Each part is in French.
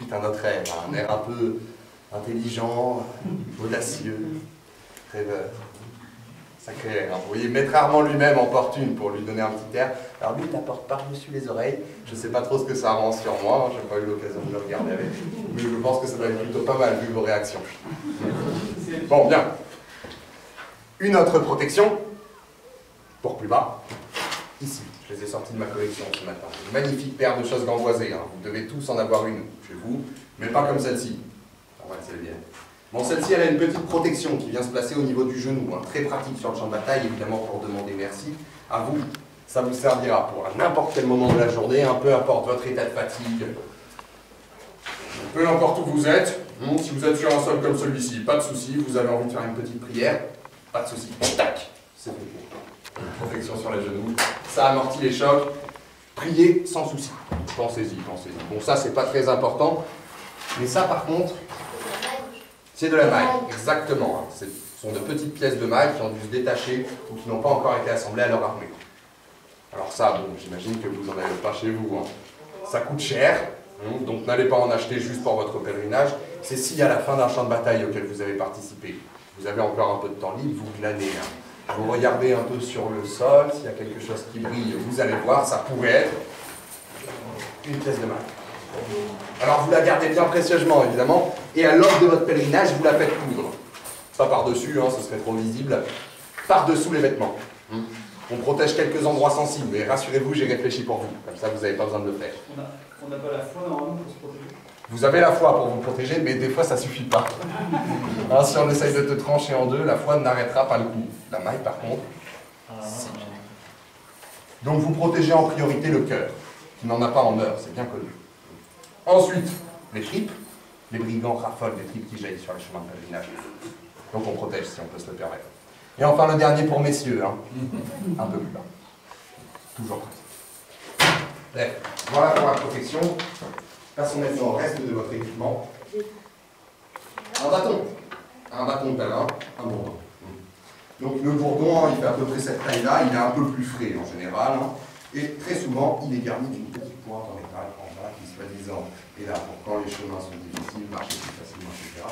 quitte un autre air, un air un peu intelligent, audacieux, rêveur. Sacré air, hein. Vous voyez, Maître Armand lui-même en porte une pour lui donner un petit air. Alors lui, il t'apporte par-dessus les oreilles. Je ne sais pas trop ce que ça rend sur moi, je n'ai pas eu l'occasion de le regarder avec. Mais je pense que ça doit être plutôt pas mal vu vos réactions. Bon, bien. Une autre protection, pour plus bas, ici. Je les ai sortis de ma collection ce matin. Une magnifique paire de choses gamboisées. Hein. Vous devez tous en avoir une chez vous, mais pas comme celle-ci. Ah ouais, c'est bien. Bon, celle-ci, elle a une petite protection qui vient se placer au niveau du genou. Hein. Très pratique sur le champ de bataille, évidemment, pour demander merci. À vous, ça vous servira pour n'importe quel moment de la journée, hein, peu importe votre état de fatigue. Peu importe où vous êtes, si vous êtes sur un sol comme celui-ci, pas de souci, vous avez envie de faire une petite prière, pas de souci. Tac, c'est fait. Protection sur les genoux, ça amortit les chocs. Priez sans souci. Pensez-y, pensez-y. Bon, ça, c'est pas très important. Mais ça, par contre, c'est de la maille, exactement. Ce sont de petites pièces de maille qui ont dû se détacher ou qui n'ont pas encore été assemblées à leur armure. Alors ça, bon, j'imagine que vous n'en avez pas chez vous. Hein. Ça coûte cher, donc n'allez pas en acheter juste pour votre pèlerinage. C'est si à la fin d'un champ de bataille auquel vous avez participé, vous avez encore un peu de temps libre, vous glanez. Hein. Vous regardez un peu sur le sol, s'il y a quelque chose qui brille, vous allez voir, ça pourrait être une pièce de maille. Alors vous la gardez bien précieusement, évidemment, et à l'aube de votre pèlerinage, vous la faites coudre. Pas par-dessus, hein, ce serait trop visible, par-dessous les vêtements. On protège quelques endroits sensibles, mais rassurez-vous, j'ai réfléchi pour vous, comme ça vous n'avez pas besoin de le faire. On n'a pas la foi normalement pour se protéger. Vous avez la foi pour vous protéger, mais des fois ça suffit pas. Hein, si on essaye de te trancher en deux, la foi n'arrêtera pas le coup. La maille par contre, si. Donc vous protégez en priorité le cœur, qui n'en a pas en heure, c'est bien connu. Ensuite, les tripes. Les brigands raffolent des tripes qui jaillissent sur les chemins de pèlerinage. Donc on protège si on peut se le permettre. Et enfin le dernier pour messieurs, hein. Un peu plus bas. Toujours pratique. Bref, voilà pour la protection. Passons maintenant au reste de votre équipement. Un bâton de pèlerin, un bourdon. Donc le bourdon, il fait à peu près cette taille-là, il est un peu plus frais en général, hein. Et très souvent, il est garni d'une petite pointe en métal en bas qui, soi-disant, est là pour quand les chemins sont difficiles, marcher plus facilement, etc.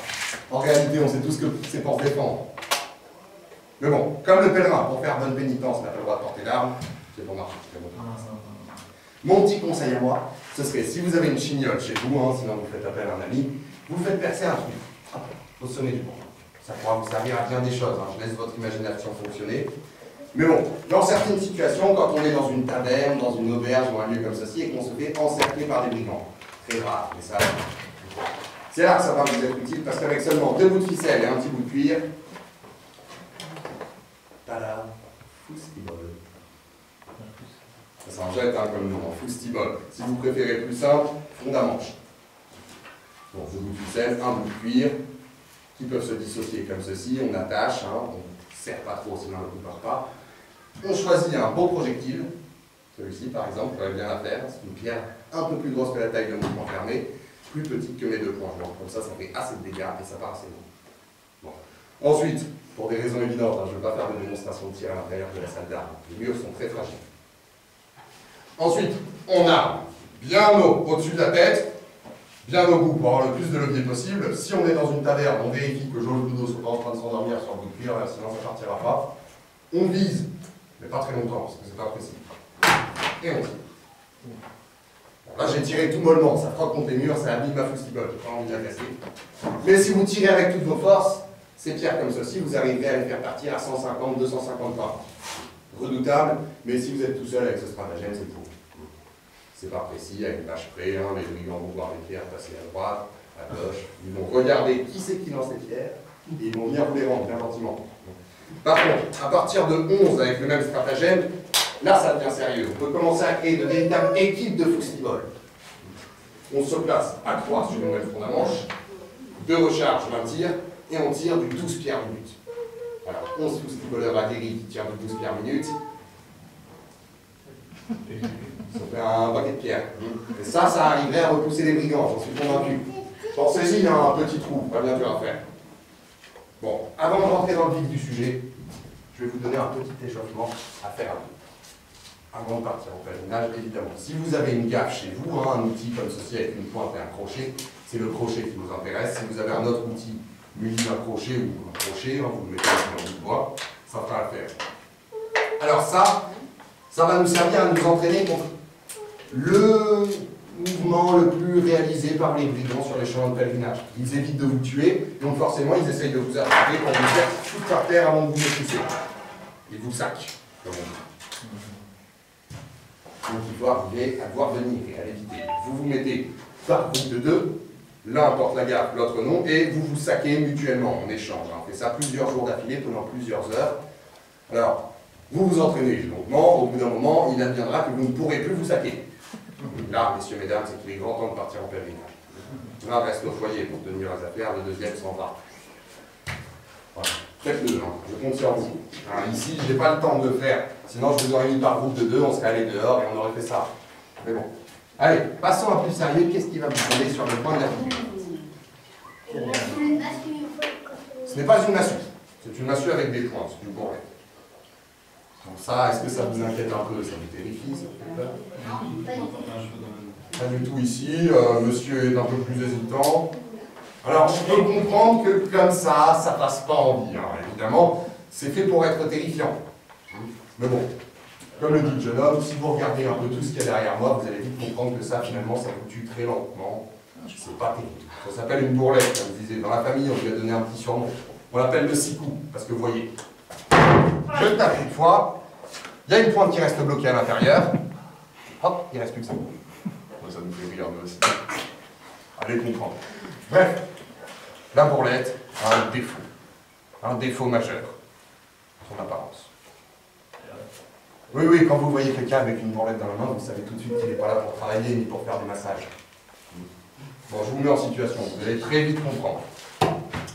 En réalité, on sait tous que c'est pour se défendre. Mais bon, comme le pèlerin, pour faire bonne pénitence, n'a pas le droit de porter d'armes, c'est pour marcher. Mon petit conseil à moi, ce serait, si vous avez une chignole chez vous, hein, sinon vous faites appel à un ami, vous faites percer un truc au sommet du bourdon. Ça pourra vous servir à bien des choses, hein. Je laisse votre imagination fonctionner. Mais bon, dans certaines situations, quand on est dans une taverne, dans une auberge ou un lieu comme ceci, et qu'on se fait encercler par des brigands, très rare, mais ça, c'est là que ça va vous être utile, parce qu'avec seulement 2 bouts de ficelle et un petit bout de cuir, tada, foustibol. Ça s'en jette hein, comme nom, foustibol. Si vous préférez plus simple, fond à manche. Bon, 2 bouts de ficelle, un bout de cuir, qui peuvent se dissocier comme ceci, on attache, hein, on ne serre pas trop sinon on ne coupe pas. On choisit un beau projectile, celui-ci par exemple, pourrait bien la faire, c'est une pierre un peu plus grosse que la taille de mon poing fermé, plus petite que mes 2 poings joints, comme ça fait assez de dégâts et ça part assez loin. Bon. Ensuite, pour des raisons évidentes, hein, je ne vais pas faire de démonstration de tir à l'intérieur de la salle d'armes, les murs sont très fragiles. Ensuite, on arme bien haut au-dessus de la tête, bien au bout pour avoir le plus de levier possible. Si on est dans une taverne, on vérifie que Joe Ludo ne soit pas en train de s'endormir sur le bout de cuir, sinon ça ne partira pas. On vise, mais pas très longtemps, parce que c'est pas précis. Et on tire. Bon, là j'ai tiré tout mollement, ça frotte contre les murs, ça abîme ma foustibole, j'ai pas envie de la casser. Mais si vous tirez avec toutes vos forces, ces pierres comme ceci, vous arriverez à les faire partir à 150, 250 pas. Redoutable, mais si vous êtes tout seul avec ce stratagème, c'est pour. C'est pas précis, avec une vache près, hein, les brigands vont voir les pierres passer à droite, à gauche, ils vont regarder qui c'est qui lance les pierres, et ils vont venir vous les rendre bien gentiment. Par contre, à partir de 11 avec le même stratagème, là ça devient sérieux. On peut commencer à créer de véritables équipes de foustibol. On se place à 3 sur une nouvelle front à manche, 2 recharges, 20 tirs, et on tire du 12 pierres minute. Voilà, 11 foustiboleurs aguerris qui tirent du 12 pierres minute. Ça fait un paquet de pierres. Et ça arriverait à repousser les brigands, j'en suis convaincu. Pensez-y, il y a un petit trou, pas bien dur à faire. Bon, avant de rentrer dans le vif du sujet, je vais vous donner un petit échauffement à faire à vous. Avant de partir au pèlerinage, évidemment. Si vous avez une gaffe chez vous, hein, un outil comme ceci avec une pointe et un crochet, c'est le crochet qui nous intéresse. Si vous avez un autre outil muni d'un crochet ou un crochet, hein, vous le mettez dans le bois, ça fera l'affaire. Alors ça va nous servir à nous entraîner contre le mouvement le plus réalisé par les brigands sur les chemins de pèlerinage. Ils évitent de vous tuer, donc forcément ils essayent de vous attraper pour vous faire tout par terre avant de vous maîtriser. Ils vous saquent, comme on dit. Donc il faut arriver à voir venir et à l'éviter. Vous vous mettez par groupe de deux, l'un porte la gaffe, l'autre non, et vous vous saquez mutuellement en échange. On fait ça plusieurs jours d'affilée, pendant plusieurs heures. Alors, vous vous entraînez longuement, au bout d'un moment, il adviendra que vous ne pourrez plus vous saquer. Là, messieurs, mesdames, c'est qu'il est grand temps de partir en pèlerinage. L'un reste au foyer pour tenir les affaires, le deuxième s'en va. Voilà. Faites-le, hein. Je compte sur vous. Alors, ici, je n'ai pas le temps de le faire, sinon je vous aurais mis par groupe de deux, on serait allé dehors et on aurait fait ça. Mais bon. Allez, passons à plus sérieux, qu'est-ce qui va vous tomber sur le point de la figure? Ce n'est pas une massue, c'est une massue avec des points, c'est une bourrette. Donc ça, est-ce que ça vous inquiète un peu? Ça vous terrifie? Ça vous fait peur? Pas du tout ici, monsieur est un peu plus hésitant. Alors, je peux comprendre que comme ça passe pas en vie. Hein. Évidemment, c'est fait pour être terrifiant. Mais bon, comme le dit le jeune homme, si vous regardez un peu tout ce qu'il y a derrière moi, vous allez vite comprendre que ça, finalement, ça vous tue très lentement. C'est pas terrible. Ça s'appelle une bourrelette, comme je disais. Dans la famille, on lui a donné un petit surnom. On l'appelle le sicou, parce que vous voyez, je tape une fois, il y a une pointe qui reste bloquée à l'intérieur. Hop, il ne reste plus que ça. Ça nous fait rire, nous aussi. Allez comprendre. Bref, la bourrelette a un défaut majeur, son apparence. Oui, quand vous voyez quelqu'un avec une bourrelette dans la main, vous savez tout de suite qu'il n'est pas là pour travailler ni pour faire des massages. Bon, je vous mets en situation, vous allez très vite comprendre.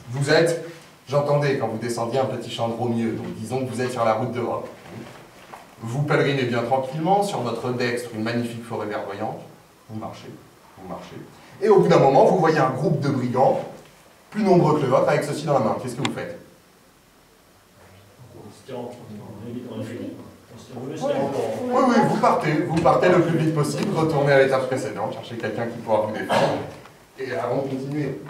Vous êtes, j'entendais quand vous descendiez un petit champ de Romieux, donc disons que vous êtes sur la route d'Europe. Vous pèlerinez bien tranquillement, sur votre dextre, une magnifique forêt verdoyante. Vous marchez. Et au bout d'un moment, vous voyez un groupe de brigands, plus nombreux que le vôtre, avec ceci dans la main. Qu'est-ce que vous faites? Oui, vous partez le plus vite possible, retournez à l'étape précédente, cherchez quelqu'un qui pourra vous défendre, et avant de continuer.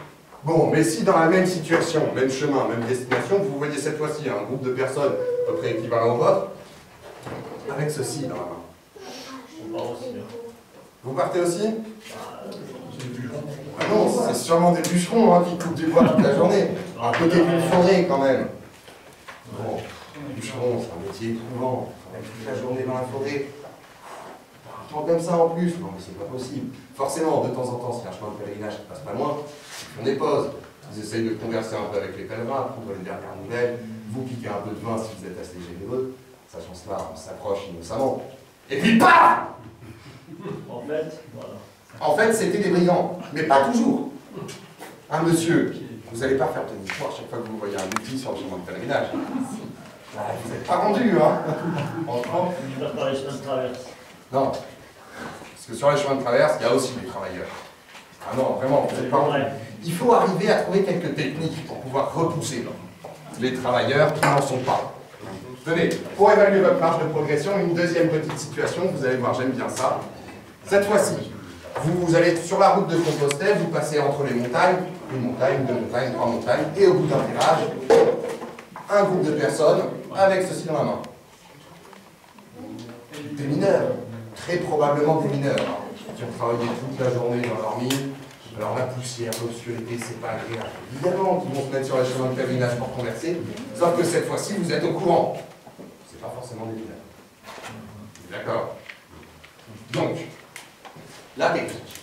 Bon, mais si dans la même situation, même chemin, même destination, vous voyez cette fois-ci un groupe de personnes à peu près équivalent au vôtre, avec ceci dans la main. Vous partez aussi? Ah non, c'est sûrement des bûcherons hein, qui coupent du bois toute la journée. À côté d'une forêt quand même. Bon, bûcheron, c'est un métier éprouvant. Toute la journée dans la forêt. Un temps comme ça en plus, non mais c'est pas possible. Forcément, de temps en temps, s'il y a un chemin de pèlerinage qui passe pas loin, ils font des pauses. Ils essayent de converser un peu avec les pèlerins, prendre les dernières nouvelles, vous piquez un peu de vin si vous êtes assez généreux. Sachant cela, on s'approche innocemment. Et puis paf! En fait, c'était des brigands, mais pas toujours. Un monsieur, vous n'allez pas faire tenir à chaque fois que vous voyez un outil sur le chemin de pèlerinage. Vous n'êtes pas rendu, hein? Franchement. Non. Parce que sur les chemins de traverse, il y a aussi des travailleurs. Ah non, vraiment, vous n'êtes pas rendu. Il faut arriver à trouver quelques techniques pour pouvoir repousser les travailleurs qui n'en sont pas. Tenez, pour évaluer votre marge de progression, une deuxième petite situation, vous allez voir, j'aime bien ça. Cette fois-ci, vous allez sur la route de Compostelle, vous passez entre les montagnes, une montagne, deux montagnes, trois montagnes, et au bout d'un virage, un groupe de personnes avec ceci dans la main. Des mineurs, très probablement des mineurs, hein, qui ont travaillé toute la journée dans leur mine. Alors la poussière, l'obscurité, c'est pas agréable. Évidemment qu'ils vont se mettre sur les chemins de pèlerinage pour converser, sauf que cette fois-ci, vous êtes au courant. C'est pas forcément des mineurs. D'accord? Donc, la technique.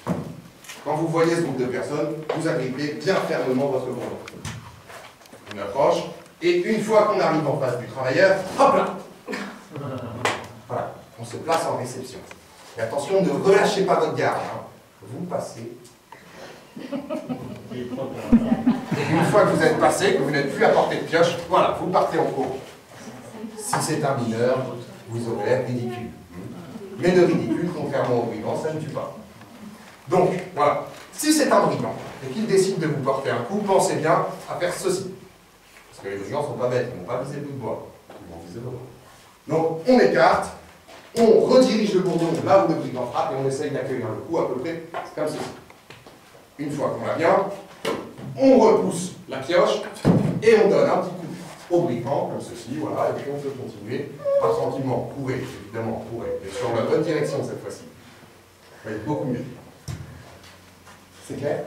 Quand vous voyez ce groupe de personnes, vous agrippez bien fermement votre bourdon. On approche, et une fois qu'on arrive en face du travailleur, hop là! Voilà, on se place en réception. Et attention, ne relâchez pas votre garde. Hein. Vous passez. Et une fois que vous êtes passé, que vous n'êtes plus à portée de pioche, voilà, vous partez en cours. Si c'est un mineur, vous aurez l'air ridicule. Mais de ridicule, contrairement au brigand, ça ne tue pas. Donc, voilà. Si c'est un brigand et qu'il décide de vous porter un coup, pensez bien à faire ceci. Parce que les brigands ne sont pas bêtes, ils ne vont pas viser le bout de bois. Ils vont viser le bois. Donc, on écarte, on redirige le bourdon là où le brigand frappe et on essaye d'accueillir le coup à peu près comme ceci. Une fois qu'on l'a bien, on repousse la pioche et on donne un petit coup au briquant, comme ceci, voilà, et puis on peut continuer à tranquillement courir, évidemment, courir, et sur la bonne direction cette fois-ci. Ça va être beaucoup mieux. C'est clair?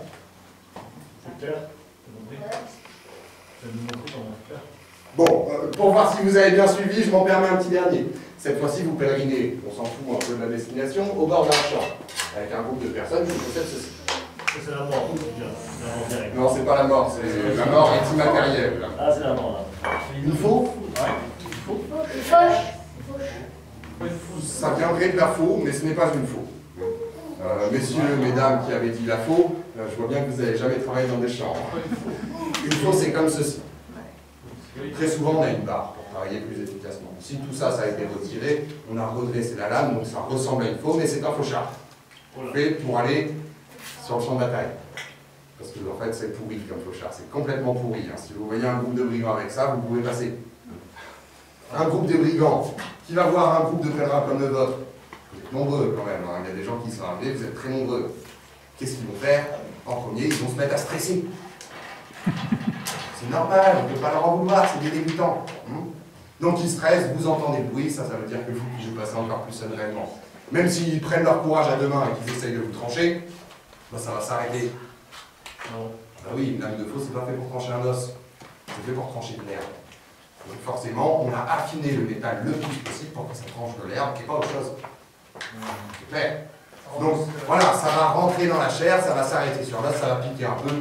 C'est clair? Tu vas nous montrer comment faire. Bon, pour voir si vous avez bien suivi, je m'en permets un petit dernier. Cette fois-ci, vous pèlerinez, on s'en fout un peu de la destination, au bord d'un champ, avec un groupe de personnes qui possèdent ceci. C'est la mort, c'est la mort directe. Non, c'est pas la mort, c'est la mort antimmatérielle. Là. Ah, c'est la mort là. Une faux? Ouais, une faux. Ça viendrait de la faux, mais ce n'est pas une faux. Messieurs, mesdames qui avaient dit la faux, je vois bien que vous n'avez jamais travaillé dans des champs. Une faux, c'est comme ceci. Très souvent, on a une barre pour travailler plus efficacement. Si tout ça, ça a été retiré, on a redressé la lame, donc ça ressemble à une faux, mais c'est un fauchard. Fait pour aller sur le champ de bataille. Parce que en fait, c'est pourri comme fauchard, c'est complètement pourri. Hein. Si vous voyez un groupe de brigands avec ça, vous pouvez passer. Un groupe de brigands qui va voir un groupe de pèlerins comme le vôtre, vous êtes nombreux quand même, hein. Il y a des gens qui sont arrivés, vous êtes très nombreux. Qu'est-ce qu'ils vont faire? En premier, ils vont se mettre à stresser. C'est normal, on ne peut pas leur en vouloir, c'est des débutants. Donc ils stressent, vous entendez le bruit, ça veut dire que vous pouvez passer encore plus sereinement. Même s'ils prennent leur courage à deux mains et qu'ils essayent de vous trancher, ben ça va s'arrêter. Ben oui, une lame de faux, c'est pas fait pour trancher un os, c'est fait pour trancher de l'herbe. Donc forcément, on a affiné le métal le plus possible pour que ça tranche de l'herbe et pas autre chose. C'est clair. Donc voilà, ça va rentrer dans la chair, ça va s'arrêter sur l'os, ça va piquer un peu.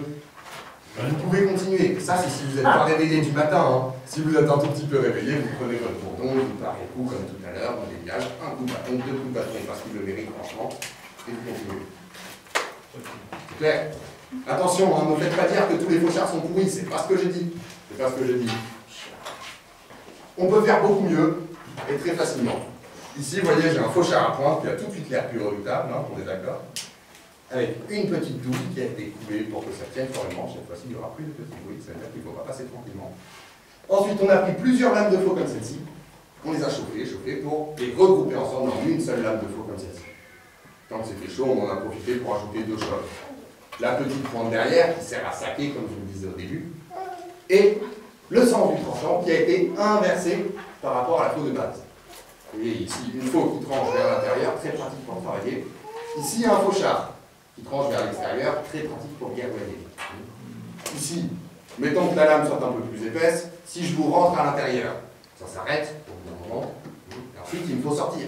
Vous pouvez continuer. Ça, c'est si vous n'êtes pas réveillé du matin. Hein. Si vous êtes un tout petit peu réveillé, vous prenez votre bourdon, vous parlez coup comme tout à l'heure, on dégage, un coup de bâton, deux coups de bâton, parce qu'il le mérite franchement, et vous continuez. C'est clair? Attention, hein, ne me faites pas dire que tous les fauchards sont pourris, c'est pas ce que j'ai dit. C'est pas ce que j'ai dit. On peut faire beaucoup mieux, et très facilement. Ici, vous voyez, j'ai un fauchard à pointe qui a tout de suite l'air plus redoutable, hein, on est d'accord? Avec une petite douille qui a été coulée pour que ça tienne sur le manche. Cette fois-ci, il n'y aura plus de petites douilles, ça veut dire qu'il ne faut pas passer tranquillement. Ensuite, on a pris plusieurs lames de faux comme celle-ci. On les a chauffées pour les regrouper ensemble dans une seule lame de faux comme celle-ci. Quand c'était chaud, on en a profité pour ajouter deux choses. La petite pointe derrière, qui sert à saquer, comme je vous le disais au début, et le sens du tranchant qui a été inversé par rapport à la faux de base. Vous voyez ici, une faux qui tranche vers l'intérieur, très pratique pour travailler. Ici, un fauchard qui tranche vers l'extérieur, très pratique pour guerroyer. Ici, mettons que la lame soit un peu plus épaisse, si je vous rentre à l'intérieur, ça s'arrête au bout d'un moment, et ensuite il me faut sortir.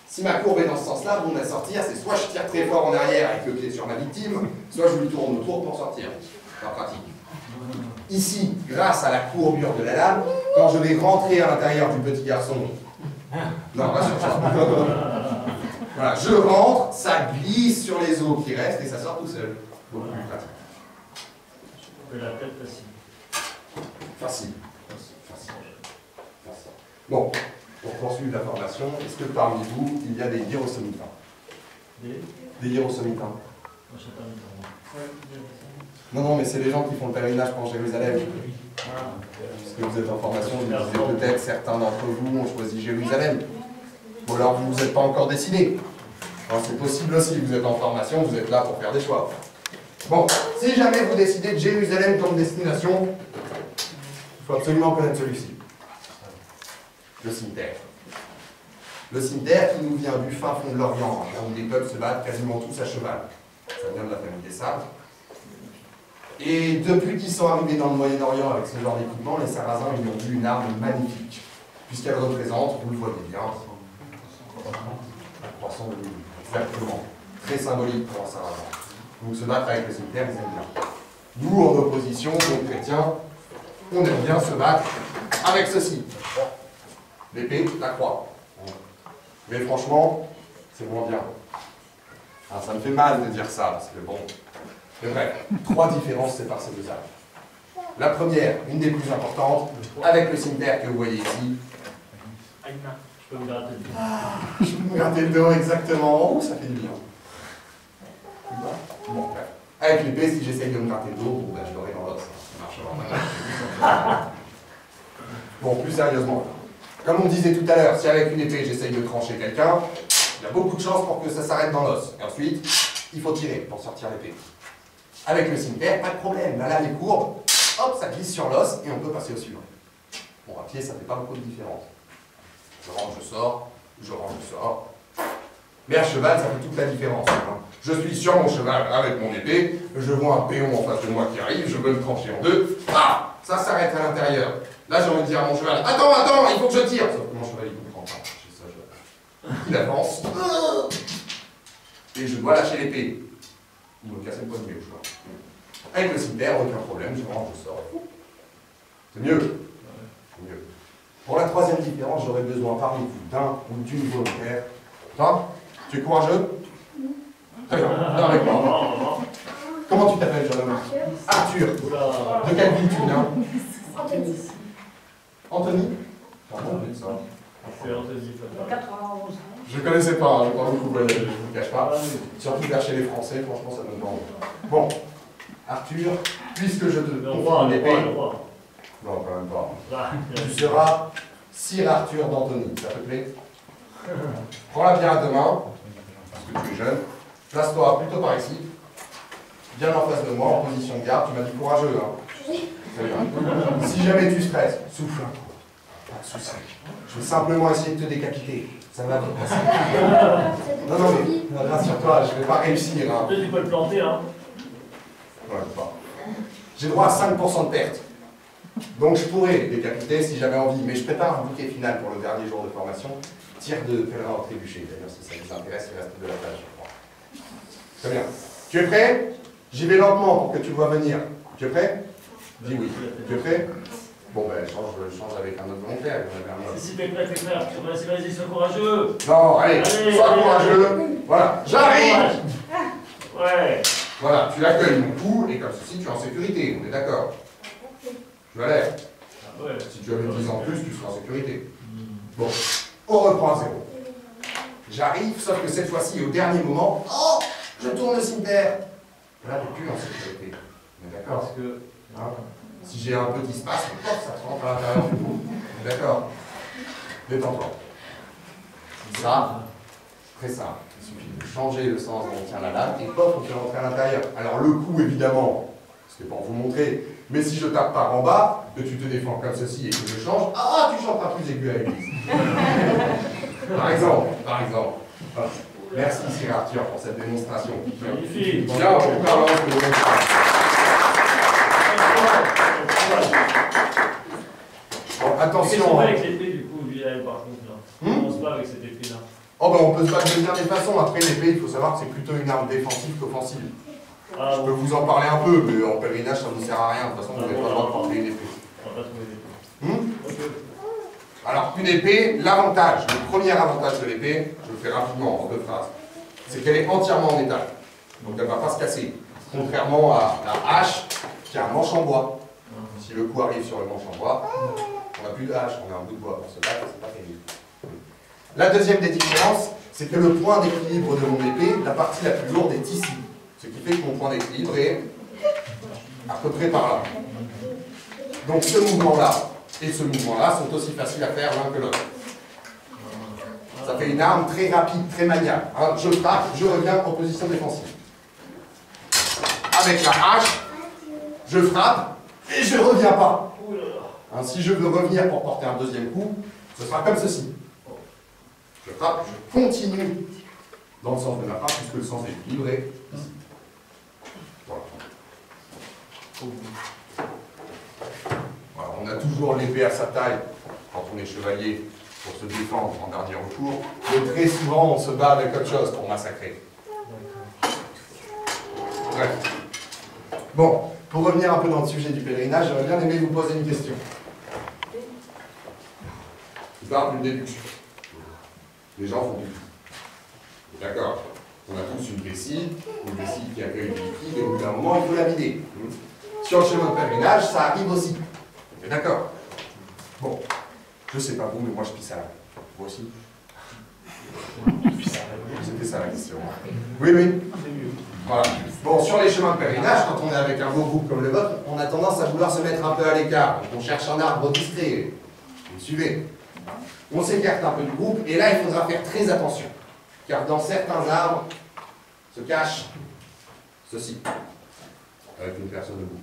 Si ma courbe est dans ce sens-là, bon, à sortir, c'est soit je tire très fort en arrière avec le pied sur ma victime, soit je lui tourne autour pour sortir. C'est pas pratique. Ici, grâce à la courbure de la lame, quand je vais rentrer à l'intérieur du petit garçon, non, rassure-toi. Voilà, je rentre, ça glisse sur les os qui restent et ça sort tout seul. Beaucoup plus pratique. La tête facile. Facile. Bon, pour poursuivre la formation, est-ce que parmi vous, il y a des hiérosomitins? Des hiérosomitins? Non, mais c'est les gens qui font le pèlerinage pour Jérusalem. Parce que vous êtes en formation, je me disais peut-être certains d'entre vous ont choisi Jérusalem. Ou alors vous ne vous êtes pas encore décidé. C'est possible aussi, vous êtes en formation, vous êtes là pour faire des choix. Bon, si jamais vous décidez de Jérusalem comme destination, il faut absolument connaître celui-ci. Le cimetière. Le cimetière qui nous vient du fin fond de l'Orient, où les peuples se battent quasiment tous à cheval. Ça vient de la famille des Sables. Et depuis qu'ils sont arrivés dans le Moyen-Orient avec ce genre d'équipement, les Sarrasins ils ont vu une arme magnifique, puisqu'elle représente, vous le voyez bien, la croissance de l'île. Exactement. Très symbolique pour un Sarrasin. Donc se battre avec le cimetière, ils aiment bien. Nous, en opposition, aux chrétiens, on aime bien se battre avec ceci. L'épée, la croix. Mais franchement, c'est moins bien. Alors, ça me fait mal de dire ça, parce que bon... C'est vrai, trois différences séparent ces deux armes. La première, une des plus importantes, avec le cimetière que vous voyez ici. Je peux me gratter le dos. Je peux me gratter le dos exactement. Oh, ça fait du bien. Bon, bref. Avec l'épée, si j'essaye de me gratter le dos, bon, ben, je l'aurai dans l'os. Ça marchera. Bon, plus sérieusement. Comme on disait tout à l'heure, si avec une épée j'essaye de trancher quelqu'un, il y a beaucoup de chances pour que ça s'arrête dans l'os. Et ensuite, il faut tirer pour sortir l'épée. Avec le cimeterre, pas de problème, la lame est courbe, hop, ça glisse sur l'os et on peut passer au suivant. Bon, à pied, ça ne fait pas beaucoup de différence. Je rentre, je sors, je rentre, je sors. Mais à cheval, ça fait toute la différence. Hein. Je suis sur mon cheval avec mon épée, je vois un péon en face de moi qui arrive, je veux le trancher en deux, ah, ça s'arrête à l'intérieur. Là, j'ai envie de dire à mon cheval, attends, attends, il faut que je tire. Sauf que mon cheval, il comprend pas. Il avance, et je dois lâcher l'épée. Ou me casser le poignet au choix. Avec le cimeterre, aucun problème, je rentre, je sors. C'est mieux. C'est mieux. Pour la troisième différence, j'aurais besoin parmi vous d'un ou d'une volontaire. Toi, tu es courageux? Très bien, viens avec moi. Comment tu t'appelles, jeune homme? Arthur. De quelle ville tu viens? Anthony. Anthony? Pardon, ça. C'est Anthony. 91. Je ne connaissais pas, je crois que vous ne vous cache pas. Surtout vers chez les Français, franchement, ça donne pas envie. Bon, Arthur, puisque je te confie l'épée. Non, quand même pas. Tu seras Sir Arthur d'Anthony, ça te plaît? Prends-la bien à deux mains, parce que tu es jeune. Place-toi plutôt par ici. Bien en face de moi, en position de garde. Tu m'as dit courageux, hein? Très bien. Si jamais tu stresses, souffle un coup. Pas de soucis. Je vais simplement essayer de te décapiter. Ça va vite passer. Non, non, mais rassure-toi, je ne vais pas réussir. Hein. Tu peux le planter, hein? Ouais, pas. J'ai droit à 5% de perte. Donc je pourrais les décapiter si j'avais envie, mais je prépare un bouquet final pour le dernier jour de formation. Tir de pèlerin au trébuchet. D'ailleurs, si ça vous intéresse, il reste de la page, je crois. Très bien. Tu es prêt? J'y vais lentement pour que tu vois venir. Tu es prêt? Dis oui. Tu es prêt? Bon, ben, je change avec un autre volontaire. Si t'es prêt, vas-y, sois courageux. Non, allez, sois courageux. Voilà, j'arrive. Ouais. Voilà, tu accueilles mon coup et comme ceci, tu es en sécurité. On est d'accord? Tu as l'air. Ouais. Si tu avais 10 ans de plus, tu seras en sécurité. Bon, on reprend à zéro. J'arrive, sauf que cette fois-ci, au dernier moment, oh, je tourne le cimeterre. Là, tu n'es plus en sécurité. On est d'accord? Parce que... Hein? Si j'ai un petit espace, ça te rentre à l'intérieur du coup. D'accord? Détends-toi. Ça, très simple. Il suffit de changer le sens dont on tient la lame et pop, on peut rentrer à l'intérieur. Alors le coup, évidemment, c'est pour vous montrer, mais si je tape par en bas, que tu te défends comme ceci et que je change, ah, tu chanteras plus aigu à l'église. Par exemple. Ah, merci Sir Arthur pour cette démonstration. Magnifique. Bien, on peut parler de bon, attention. Avec l'épée, du coup, lui, par contre, là. On commence pas avec cette épée-là. Oh ben on peut se battre de bien des façons. Après l'épée, il faut savoir que c'est plutôt une arme défensive qu'offensive. Ah, Je peux vous en parler un peu, mais en pèlerinage ça ne vous sert à rien. De toute façon, vous n'avez pas le droit de porter une épée. On va pas trouver l'épée. Alors une épée, l'avantage, le premier avantage de l'épée, je le fais rapidement en deux phrases, c'est qu'elle est entièrement en métal. Donc elle ne va pas se casser. Contrairement à la hache qui a un manche en bois. Si le coup arrive sur le manche en bois, on n'a plus de hache, on a un bout de bois pour se battre, c'est pas terrible. La deuxième des différences, c'est que le point d'équilibre de mon épée, la partie la plus lourde est ici. Ce qui fait que mon point d'équilibre est à peu près par là. Donc ce mouvement-là et ce mouvement-là sont aussi faciles à faire l'un que l'autre. Ça fait une arme très rapide, très maniable. Hein, je frappe, je reviens en position défensive. Avec la hache, je frappe et je ne reviens pas. Hein, si je veux revenir pour porter un deuxième coup, ce sera comme ceci. Je frappe, je continue dans le sens de ma frappe, puisque le sens est équilibré ici. Voilà. Voilà. On a toujours l'épée à sa taille quand on est chevalier pour se défendre en dernier recours, mais très souvent on se bat avec autre chose pour massacrer. Bref. Bon, pour revenir un peu dans le sujet du pèlerinage, j'aurais bien aimé vous poser une question. Je parle d'une déduction. Les gens font du tout. D'accord. On a tous une vessie qui accueille du liquide, et au bout d'un moment, il faut la vider. Sur le chemin de pèlerinage, ça arrive aussi. On est d'accord? Bon, je sais pas vous, mais moi je pisse à la main. Vous aussi? C'était ça la question. Oui, oui. Voilà. Bon, sur les chemins de pèlerinage, quand on est avec un beau groupe comme le vôtre, on a tendance à vouloir se mettre un peu à l'écart. Donc on cherche un arbre distrait. Vous me suivez? On s'écarte un peu du groupe, et là il faudra faire très attention. Car dans certains arbres, se cache ceci, avec une personne debout.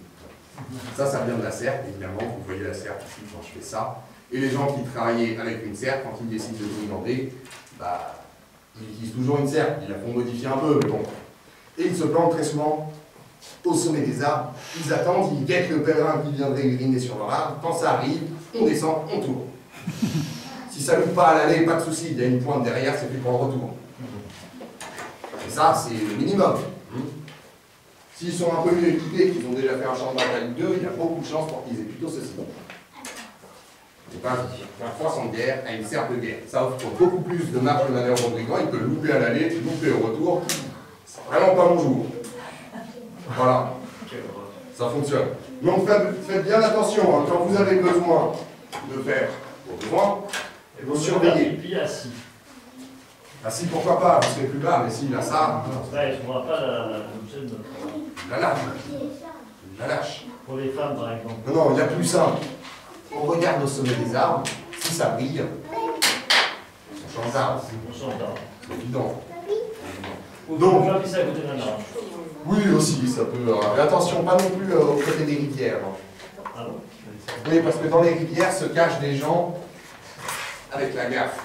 Ça vient de la serpe, évidemment, vous voyez la serpe ici quand je fais ça. Et les gens qui travaillaient avec une serpe, quand ils décident de documenter, bah, ils utilisent toujours une serpe, ils la font modifier un peu, mais bon. Et ils se plantent très souvent au sommet des arbres, ils attendent, ils guettent le pèlerin qui viendrait griner sur leur arbre, quand ça arrive, on descend, on tourne. Si ça ne loupe pas à l'aller, pas de souci, il y a une pointe derrière, c'est plus pour le retour. Et ça, c'est le minimum. S'ils sont un peu mieux équipés, qu'ils ont déjà fait un champ de bataille ou deux, il y a beaucoup de chances pour qu'ils aient plutôt ceci. Et pas un poisson de guerre à une serpe de guerre. Ça offre beaucoup plus de marge de manœuvre au brigand, il peut louper à l'aller, louper au retour. C'est vraiment pas mon jour. Voilà. Ça fonctionne. Donc faites bien attention, hein, quand vous avez besoin de faire vos besoins, vous surveillez. Et puis assis. Assis, pourquoi pas, vous serez plus bas, mais s'il a ça, Ouais, je ne vois pas l'objet de notre travail. la lâche. La lâche. Pour les femmes, par exemple. Non, non, il y a plus simple. On regarde au sommet des arbres, si ça brille, on change d'arbre. On change d'arbre. C'est évident. Ou Donc, on peut glisser à côté d'un arbre. oui, aussi, ça peut. Mais attention, pas non plus aux côtés des rivières. Ah bon? Oui, parce que dans les rivières se cachent des gens avec la gaffe.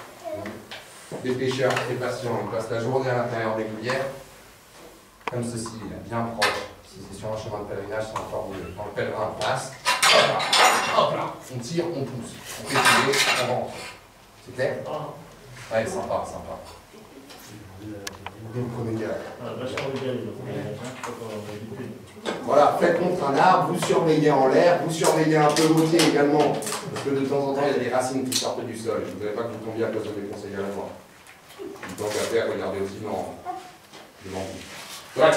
Des pêcheurs très patients, ils passent la journée à l'intérieur des rivières, comme ceci, là, bien proche. Si c'est sur un chemin de pèlerinage, c'est encore mieux. Quand le pèlerin passe, hop là, on tire, on pousse, on fait tirer, on rentre. C'est clair? Ouais, sympa, sympa. Vous prenez garde. Vachement régalé. Voilà, faites contre un arbre, vous surveillez en l'air, vous surveillez un peu vos pieds également, parce que de temps en temps, il y a des racines qui sortent du sol. Je ne voudrais pas que vous tombiez à cause de mes conseils à la fois. Donc à faire, regardez aussi devant vous. Ouais.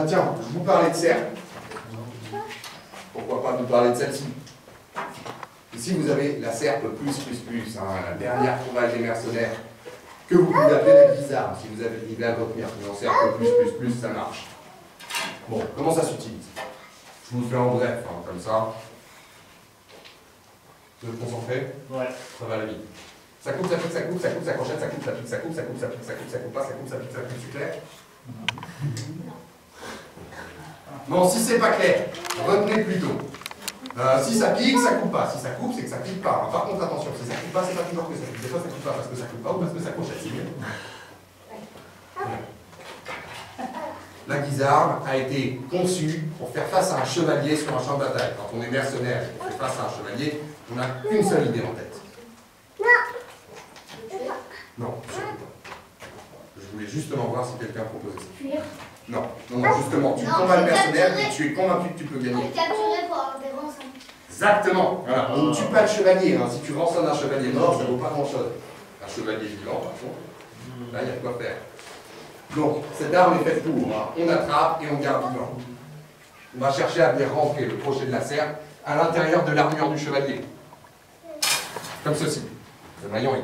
Tiens, je vous parlais de serre. Pourquoi pas vous parler de celle-ci? Ici, vous avez la serpe plus, hein, la dernière trouvaille des mercenaires, que vous pouvez appeler la guisarde, si vous avez l'idée à retenir. Mais en serpe plus, ça marche. Bon, comment ça s'utilise? Je vous le fais en bref, hein, comme ça. Vous êtes concentrés? Ouais. Ça va aller vite. Ça coupe, ça pique, ça coupe, ça coupe, ça crochette, ça coupe, ça pique, ça coupe, ça coupe, ça pique, ça coupe, ça coupe pas, ça coupe, ça pique, ça coupe, c'est clair? Non, si c'est pas clair, retenez plutôt. Si ça pique, ça coupe pas. Si ça coupe, c'est que ça pique pas. Hein. Par contre, attention, si ça coupe pas, c'est pas toujours que ça pique. Des fois, ça coupe pas parce que ça coupe pas ou parce que ça crochette. C'est mieux. La guisarde a été conçue pour faire face à un chevalier sur un champ de bataille. Quand on est mercenaire et qu'on fait face à un chevalier, on n'a qu'une seule idée en tête. Non, surtout pas. Je voulais justement voir si quelqu'un proposait ça. Non, justement, tu combats le mercenaire et tu es convaincu que tu peux gagner. Capturer pour avoir des rançons. Exactement. Voilà. On ne tue pas le chevalier. Hein. Si tu rançonnes un chevalier mort, ça ne vaut pas grand-chose. Un chevalier vivant, par contre, là, il y a de quoi faire. Donc, cette arme est faite pour. Hein. On attrape et on garde vivant. On va chercher à venir rentrer le crochet de la serpe à l'intérieur de l'armure du chevalier. Comme ceci. Le maillon est...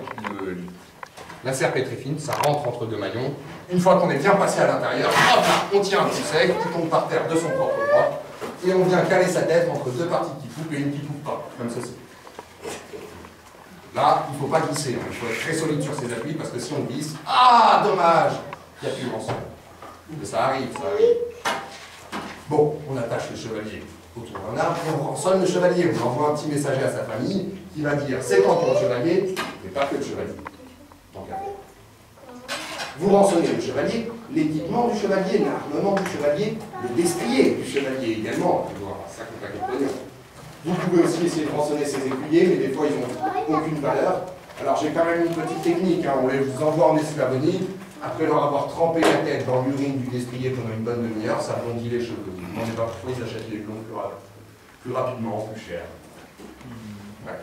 La serpe est très fine, ça rentre entre deux maillons. Une fois qu'on est bien passé à l'intérieur, hop là, on tient un coup sec qui tombe par terre de son propre poids, et on vient caler sa tête entre deux parties qui coupent et une qui coupe pas, comme ceci. Là, il ne faut pas glisser, hein. Il faut être très solide sur ses appuis, parce que si on glisse, ah, dommage, il n'y a plus le rançon. Mais ça arrive, ça arrive. Bon, on attache le chevalier autour d'un arbre, et on rançonne le chevalier. On envoie un petit messager à sa famille, qui va dire, c'est quand pour le chevalier, mais pas que le chevalier. Donc, vous rançonnez le chevalier, l'équipement du chevalier, l'armement du chevalier, le destrier du chevalier également. Ça compte pas quelque chose. Vous pouvez aussi essayer de rançonner ses écuyers, mais des fois ils n'ont aucune valeur. Alors j'ai quand même une petite technique, hein. On les vous envoie en esclavonie, après leur avoir trempé la tête dans l'urine du destrier pendant une bonne demi-heure, ça blondit les cheveux. Vous ne demandez pas pourquoi ils achètent les blonds plus rapidement, plus cher. Ouais.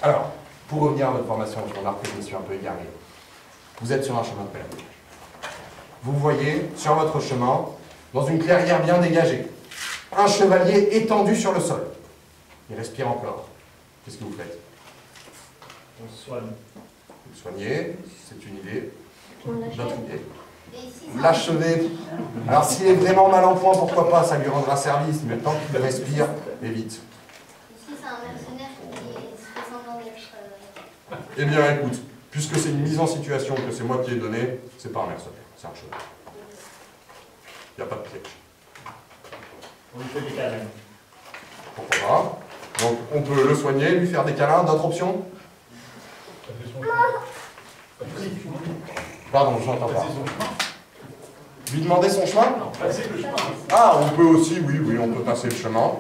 Alors, pour revenir à votre formation, je remarque que je me suis un peu égaré. Vous êtes sur un chemin de pèlerinage. Vous voyez, sur votre chemin, dans une clairière bien dégagée, un chevalier étendu sur le sol. Il respire encore. Qu'est-ce que vous faites? On se soigne. Vous le soignez, c'est une idée. D'autres idées. Vous Vous l'achevez. Alors s'il est vraiment mal en point, pourquoi pas, ça lui rendra service, mais tant qu'il respire, évite. Ici, c'est un mercenaire qui se fait semblant d'être... Eh bien écoute, Puisque c'est une mise en situation que c'est moi qui ai donnée, c'est pas un mercenaire, c'est un cheval. Il n'y a pas de piège. On lui fait des câlins. Pourquoi pas? Donc on peut le soigner, lui faire des câlins, d'autres options? Ça fait son chemin. Pardon, je n'entends pas. Passer son chemin. Lui demander son chemin? Non, passer le chemin. Ah, on peut aussi, oui, on peut passer le chemin.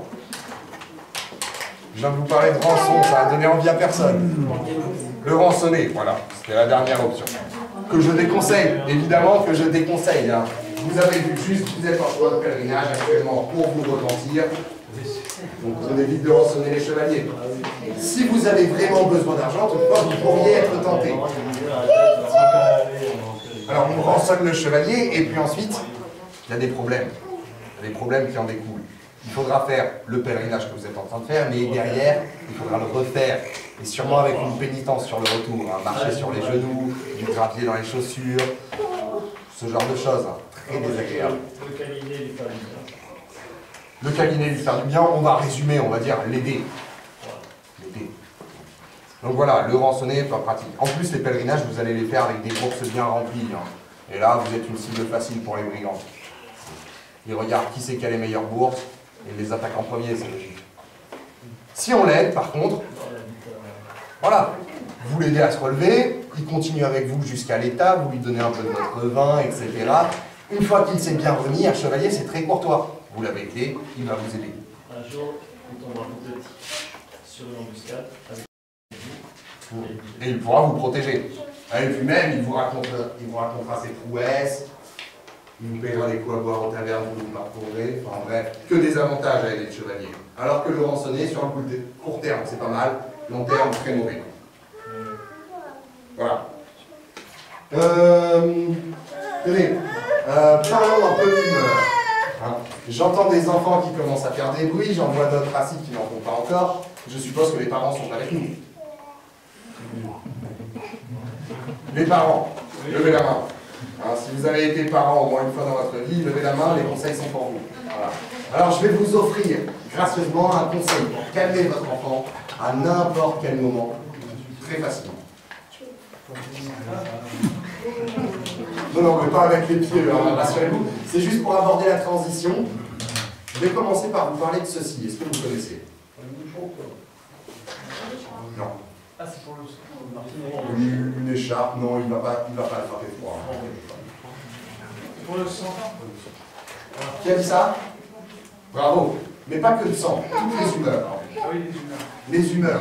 Je viens de vous parler de rançon, ça a donné envie à personne. Le rançonner, voilà, c'était la dernière option. Que je déconseille, évidemment que je déconseille. Hein. Vous avez vu juste, vous êtes en choix de pèlerinage actuellement pour vous repentir. Donc on évite de rançonner les chevaliers. Si vous avez vraiment besoin d'argent, toutefois, vous pourriez être tenté. Alors on rançonne le chevalier, et puis ensuite, il y a des problèmes. Il y a des problèmes qui en découlent. Il faudra faire le pèlerinage que vous êtes en train de faire, mais derrière, il faudra le refaire. Et sûrement avec une pénitence sur le retour. Hein. Marcher sur les genoux, du gravier dans les chaussures, ce genre de choses. Hein. Très désagréable. Le cabinet lui faire du bien. Le cabinet lui faire du bien, on va résumer, on va dire l'aider. L'aider. Donc voilà, le rançonner, pas pratique. En plus, les pèlerinages, vous allez les faire avec des bourses bien remplies. Hein. Et là, vous êtes une cible facile pour les brigands. Ils regardent qui c'est qui a les meilleures bourses et les attaquent en premier, c'est logique. Si on l'aide, par contre, voilà, vous l'aidez à se relever, il continue avec vous jusqu'à l'étable, vous lui donnez un peu de votre vin, etc. Une fois qu'il sait bien revenir, un chevalier, c'est très courtois. Vous l'avez aidé, il va vous aider. Un jour, il tombera peut-être sur une embuscade avec Et il pourra vous protéger. Et puis même, il vous racontera ses prouesses, il vous paiera des coups à boire au taverne que vous parcourrez, enfin bref, que des avantages à aider le chevalier. Alors que le rançonner, sur un court terme, c'est pas mal, long terme, très mauvais. Voilà. Tenez, parlons un peu d'humeur. Hein. J'entends des enfants qui commencent à faire des bruits, j'en vois d'autres assis qui n'en font pas encore. Je suppose que les parents sont avec nous. Les parents, levez la main. Hein, si vous avez été parent au moins une fois dans votre vie, levez la main, les conseils sont pour vous. Voilà. Alors je vais vous offrir gracieusement un conseil pour calmer votre enfant à n'importe quel moment, très facilement. Non, mais pas avec les pieds, rassurez-vous. C'est juste pour aborder la transition. Je vais commencer par vous parler de ceci. Est-ce que vous connaissez? Non. Ah, c'est pour le martinet. Une écharpe, non, il va pas le frapper froid. Pour le sang. Qui a dit ça? Bravo. Mais pas que le sang, toutes les humeurs. Ah oui, les humeurs. Les humeurs.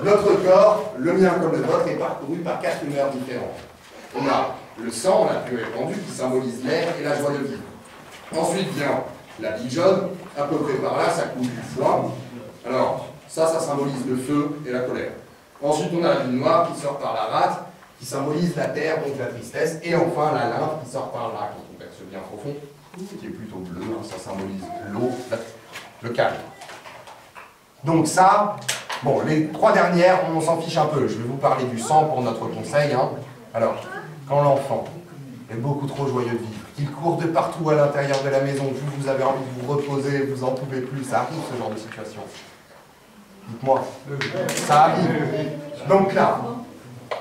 Notre corps, le mien comme le vôtre, est parcouru par 4 humeurs différentes. On a le sang, la plus répandue, qui symbolise l'air et la joie de vivre. Ensuite vient la bile jaune, à peu près par là, ça coule du foie. Alors, ça symbolise le feu et la colère. Ensuite, on a la bile noire qui sort par la rate, qui symbolise la terre, donc la tristesse. Et enfin, la lymphe qui sort par là, quand on perce bien profond, qui est plutôt bleu, hein, ça symbolise l'eau, le calme. Donc ça, bon, les 3 dernières, on s'en fiche un peu. Je vais vous parler du sang pour notre conseil. Hein. Alors, quand l'enfant est beaucoup trop joyeux de vivre, qu'il court de partout à l'intérieur de la maison, que vous avez envie de vous reposer, vous en pouvez plus, ça arrive ce genre de situation. Dites-moi, ça arrive. Donc là,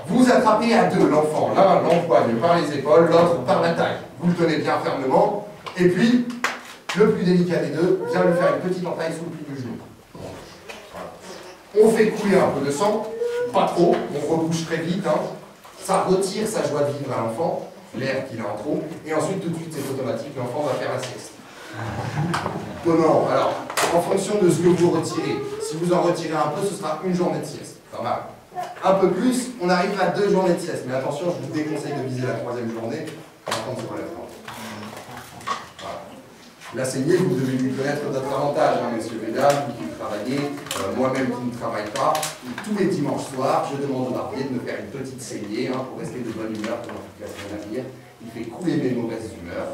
vous attrapez à 2 l'enfant. L'un l'empoigne par les épaules, l'autre par la taille. Vous le tenez bien fermement, et puis, le plus délicat des deux vient lui faire une petite entaille sous le pli du genou. On fait couler un peu de sang, pas trop, on rebouche très vite, hein. Ça retire sa joie de vivre à l'enfant, l'air qu'il a en trop, et ensuite tout de suite c'est automatique, l'enfant va faire la sieste. Non, alors, en fonction de ce que vous retirez, si vous en retirez un peu, ce sera une journée de sieste, pas mal. Un peu plus, on arrive à 2 journées de sieste, mais attention, je vous déconseille de viser la 3e journée, par contre c'est relève. La saignée, vous devez lui connaître d'autres avantages, hein, messieurs, mesdames, vous qui travaillez, moi-même qui ne travaille pas. Tous les dimanches soirs, je demande au barbier de me faire une petite saignée hein, pour rester de bonne humeur pendant toute la semaine à venir. Il fait couler mes mauvaises humeurs.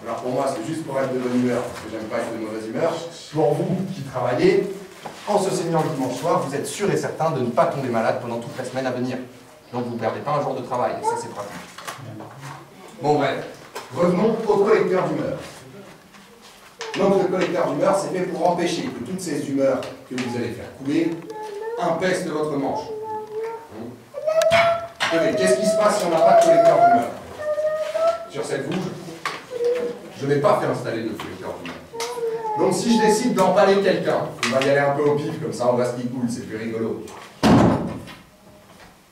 Alors pour moi, c'est juste pour être de bonne humeur, parce que j'aime pas être de mauvaise humeur. Pour vous qui travaillez, en se saignant le dimanche soir, vous êtes sûr et certain de ne pas tomber malade pendant toute la semaine à venir. Donc vous ne perdez pas un jour de travail, et ça c'est pratique. Bon bref, revenons au collecteur d'humeur. Donc le collecteur d'humeur, c'est fait pour empêcher que toutes ces humeurs que vous allez faire couler impestent votre manche. Tenez, qu'est-ce qui se passe si on n'a pas de collecteur d'humeur? Sur cette bouche, je n'ai pas fait installer de collecteur d'humeur. Donc si je décide d'empaler quelqu'un, on va y aller un peu au pif, comme ça on voit ce qui coule, c'est plus rigolo.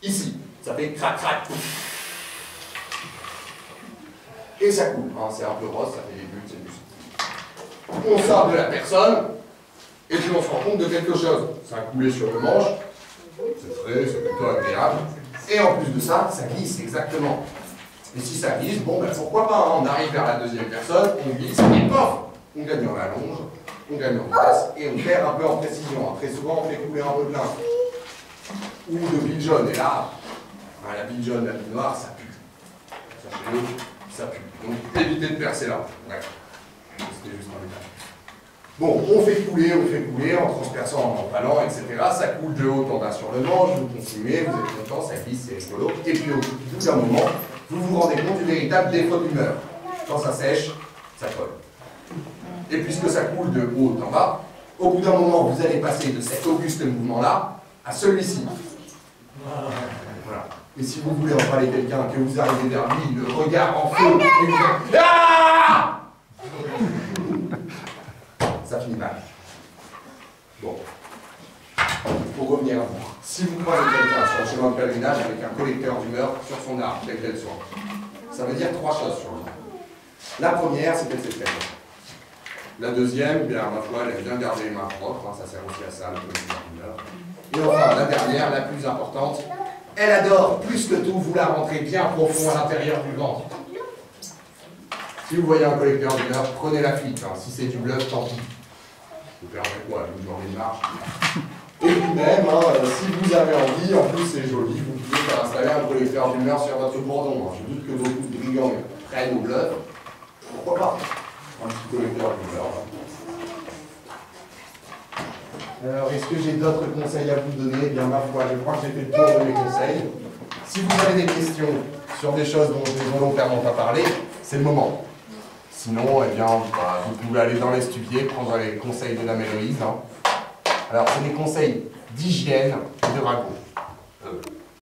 Ici, ça fait crac crac. Et ça coule, hein, c'est un peu rose, ça fait des bulles, c'est du sang. On sort de la personne, et puis on se rend compte de quelque chose. Ça a coulé sur le manche, c'est frais, c'est plutôt agréable. Et en plus de ça, ça glisse exactement. Et si ça glisse, bon ben pourquoi pas, hein, on arrive vers la deuxième personne, on glisse, et pof, on gagne en allonge, on gagne en vitesse, et on perd un peu en précision. Très souvent, on fait couler un peu de lin. Ou de bile jaune, et là, la bile jaune, la bile noire, ça pue. Sachez-le, ça pue. Donc évitez de percer là. Ouais. C'était juste un détail. Bon, on fait couler en transperçant, en empalant, etc. Ça coule de haut en bas sur le manche, vous continuez, vous êtes content, ça glisse, c'est rigolo. Et puis au bout d'un moment, vous vous rendez compte du véritable défaut d'humeur. Quand ça sèche, ça colle. Et puisque ça coule de haut en bas, au bout d'un moment, vous allez passer de cet auguste mouvement-là à celui-ci. Voilà. Et si vous voulez empaler quelqu'un, que vous arrivez vers lui, le regard en feu, et vous dites ah, ça finit mal. Bon. Pour revenir à vous. Si vous prenez quelqu'un sur le chemin de pèlerinage avec un collecteur d'humeur sur son arme, quelle qu'elle soit, ça veut dire trois choses sur lui. La première, c'est qu'elle sait faire. La deuxième, bien, ma foi, elle aime bien garder les mains propres, hein, ça sert aussi à ça, le collecteur d'humeur. Et enfin, la dernière, la plus importante, elle adore plus que tout vous la rentrer bien profond à l'intérieur du ventre. Si vous voyez un collecteur d'humeur, prenez la fuite. Hein. Si c'est du bluff, tant pis. Vous perdez quoi? Une journée de marche. Et puis même, hein, si vous avez envie, en plus c'est joli, vous pouvez faire installer un collecteur d'humeur sur votre bourdon. Hein. Je doute que beaucoup de brigands prennent au bluff. Pourquoi pas? Un petit collecteur d'humeur. Alors, est-ce que j'ai d'autres conseils à vous donner? Eh bien, ma foi, je crois que j'ai fait le tour de mes conseils. Si vous avez des questions sur des choses dont je n'ai volontairement pas parlé, c'est le moment. Sinon, eh bien, vous pouvez aller dans l'estupier, prendre les conseils de Dame Héloïse. Hein. Alors, c'est des conseils d'hygiène et de ragot.